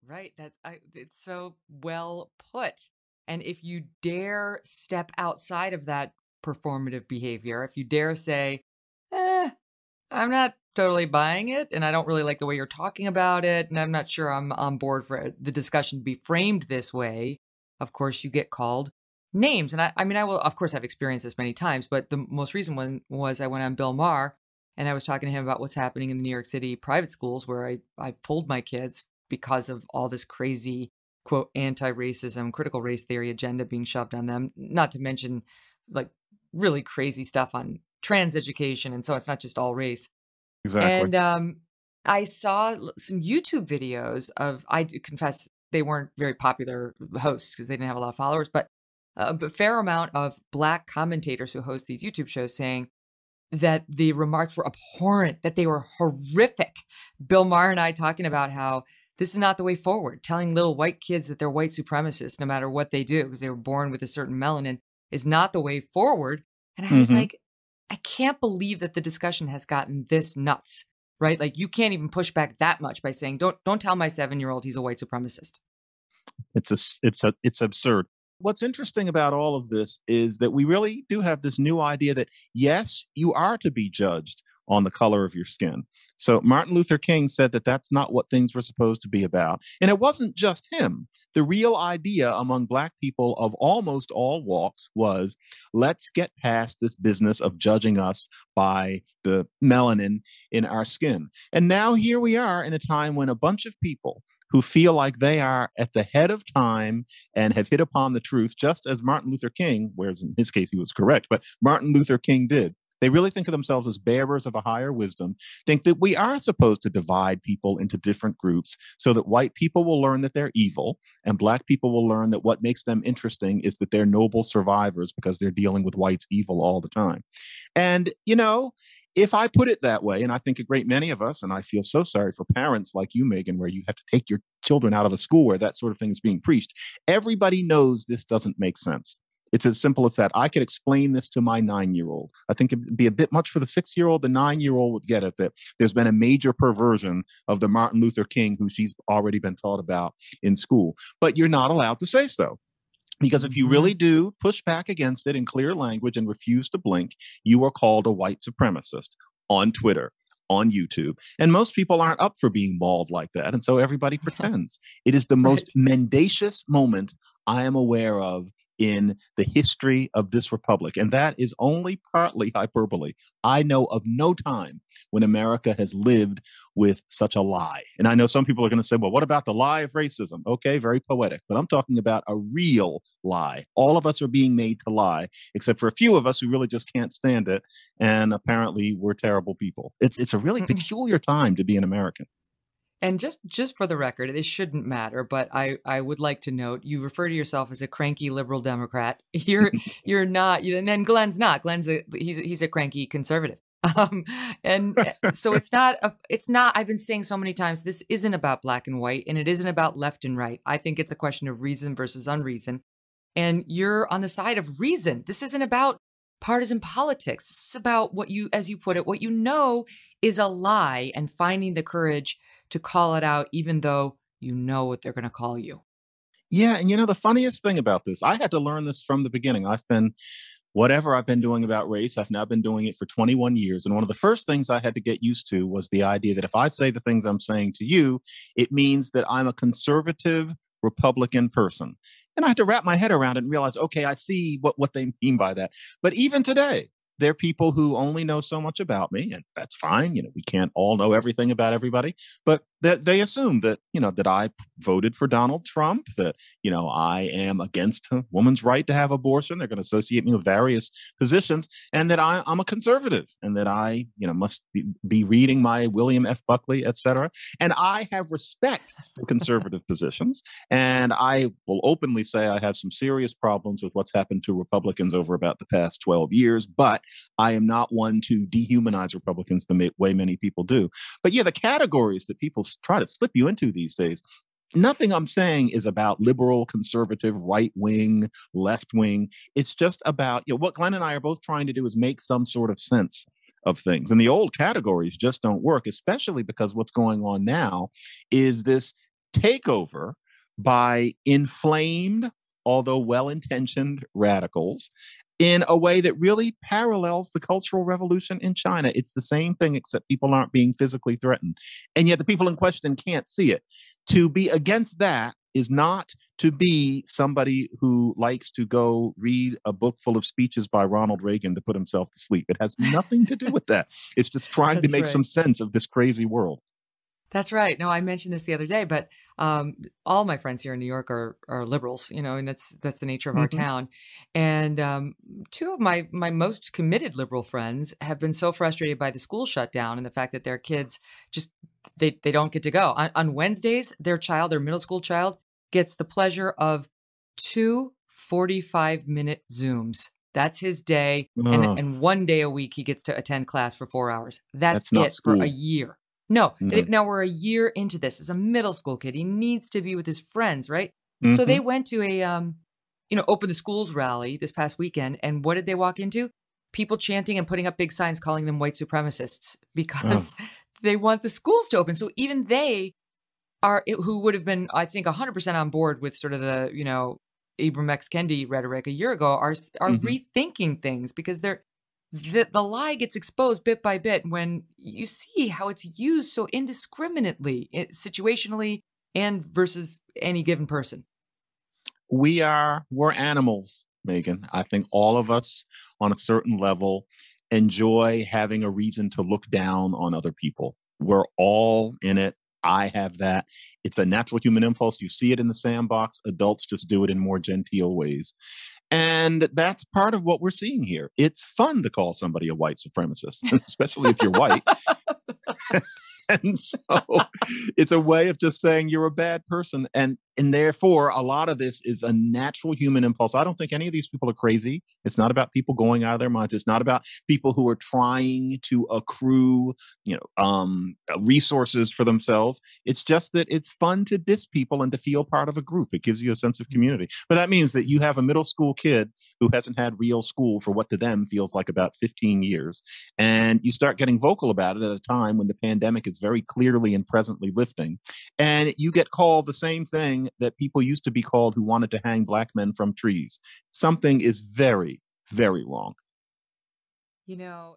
right. It's so well put. And if you dare step outside of that performative behavior, if you dare say, eh, I'm not totally buying it, and I don't really like the way you're talking about it, and I'm not sure I'm on board for the discussion to be framed this way, of course, you get called names. And I mean, I will, of course, I've experienced this many times, but the most recent one was I went on Bill Maher and I was talking to him about what's happening in the New York City private schools where I pulled my kids because of all this crazy, quote, anti-racism, critical race theory agenda being shoved on them, not to mention like really crazy stuff on trans education. And so it's not just all race. Exactly. And I saw some YouTube videos of, I do confess they weren't very popular hosts because they didn't have a lot of followers, but a fair amount of Black commentators who host these YouTube shows saying that the remarks were abhorrent, that they were horrific. Bill Maher and I talking about how this is not the way forward. Telling little white kids that they're white supremacists, no matter what they do, because they were born with a certain melanin, is not the way forward. And I was like, I can't believe that the discussion has gotten this nuts, right? Like you can't even push back that much by saying, don't tell my 7-year-old he's a white supremacist. It's absurd. What's interesting about all of this is that we really do have this new idea that, yes, you are to be judged on the color of your skin. So Martin Luther King said that that's not what things were supposed to be about. And it wasn't just him. The real idea among Black people of almost all walks was, let's get past this business of judging us by the melanin in our skin. And now here we are in a time when a bunch of people who feel like they are at the head of time and have hit upon the truth, just as Martin Luther King, whereas in his case he was correct, but Martin Luther King did. They really think of themselves as bearers of a higher wisdom, think that we are supposed to divide people into different groups so that white people will learn that they're evil and Black people will learn that what makes them interesting is that they're noble survivors because they're dealing with whites' evil all the time. And, if I put it that way, and I think a great many of us, and I feel so sorry for parents like you, Megyn, where you have to take your children out of a school where that sort of thing is being preached. Everybody knows this doesn't make sense. It's as simple as that. I could explain this to my 9-year-old. I think it'd be a bit much for the 6-year-old. The 9-year-old would get it, that there's been a major perversion of the Martin Luther King who she's already been taught about in school. But you're not allowed to say so. Because if you really do push back against it in clear language and refuse to blink, you are called a white supremacist on Twitter, on YouTube. And most people aren't up for being mauled like that. And so everybody pretends. It is the most mendacious moment I am aware of in the history of this republic. And that is only partly hyperbole. I know of no time when America has lived with such a lie. And I know some people are going to say, well, what about the lie of racism? Okay, very poetic, but I'm talking about a real lie. All of us are being made to lie, except for a few of us who really just can't stand it. And apparently we're terrible people. It's a really peculiar time to be an American. And just for the record, this shouldn't matter, but I would like to note you refer to yourself as a cranky liberal Democrat. You're not, and then Glenn's not. He's a cranky conservative. And so it's not. I've been saying so many times, this isn't about black and white, and it isn't about left and right. I think it's a question of reason versus unreason, and you're on the side of reason. This isn't about partisan politics. This is about what you, as you put it, what you know is a lie, and finding the courage to call it out, even though you know what they're going to call you. Yeah. And the funniest thing about this, I had to learn this from the beginning. Whatever I've been doing about race, I've now been doing it for 21 years. And one of the first things I had to get used to was the idea that if I say the things I'm saying to you, it means that I'm a conservative Republican person. And I had to wrap my head around it and realize, okay, I see what they mean by that. But even today, there are people who only know so much about me, and that's fine. We can't all know everything about everybody, but they assume that, that I voted for Donald Trump, that, I am against a woman's right to have abortion. They're going to associate me with various positions, and that I'm a conservative, and that I, must be reading my William F. Buckley, et cetera. And I have respect for conservative positions. And I will openly say I have some serious problems with what's happened to Republicans over about the past 12 years, but I am not one to dehumanize Republicans the way many people do. But yeah, the categories that people try to slip you into these days, nothing I'm saying is about liberal, conservative, right wing, left wing. It's just about, what Glenn and I are both trying to do is make some sort of sense of things. And the old categories just don't work, especially because what's going on now is this takeover by inflamed, although well-intentioned radicals in a way that really parallels the Cultural Revolution in China. It's the same thing, except people aren't being physically threatened. And yet the people in question can't see it. To be against that is not to be somebody who likes to go read a book full of speeches by Ronald Reagan to put himself to sleep. It has nothing to do with that. It's just trying to That's make right. some sense of this crazy world. That's right. No, I mentioned this the other day, but all my friends here in New York are liberals, and that's the nature of our Hmm. town. And two of my most committed liberal friends have been so frustrated by the school shutdown and the fact that their kids just they don't get to go on Wednesdays. Their middle school child, gets the pleasure of two 45-minute Zooms. That's his day, and Oh, and one day a week he gets to attend class for 4 hours. That's that's not it for a school. year. No, No. now we're a year into this. As a middle school kid, he needs to be with his friends, right? So Hmm. they went to a open the schools rally this past weekend, and what did they walk into? People chanting and putting up big signs calling them white supremacists Oh, because they want the schools to open. So even they who would have been, I think, 100% on board with sort of the, Ibram X. Kendi rhetoric a year ago are hmm. rethinking things because the lie gets exposed bit by bit when you see how it's used so indiscriminately, situationally and versus any given person. We're animals, Megan. I think all of us on a certain level enjoy having a reason to look down on other people. We're all in it. I have that. It's a natural human impulse. You see it in the sandbox. Adults just do it in more genteel ways. And that's part of what we're seeing here. It's fun to call somebody a white supremacist, especially if you're white. And so it's a way of just saying you're a bad person. And therefore, a lot of this is a natural human impulse. I don't think any of these people are crazy. It's not about people going out of their minds. It's not about people who are trying to accrue, resources for themselves. It's just that it's fun to diss people and to feel part of a group. It gives you a sense of community. But that means that you have a middle school kid who hasn't had real school for what to them feels like about 15 years. And you start getting vocal about it at a time when the pandemic is very clearly and presently lifting. And you get called the same thing that people used to be called who wanted to hang black men from trees. Something is very, very wrong. You know,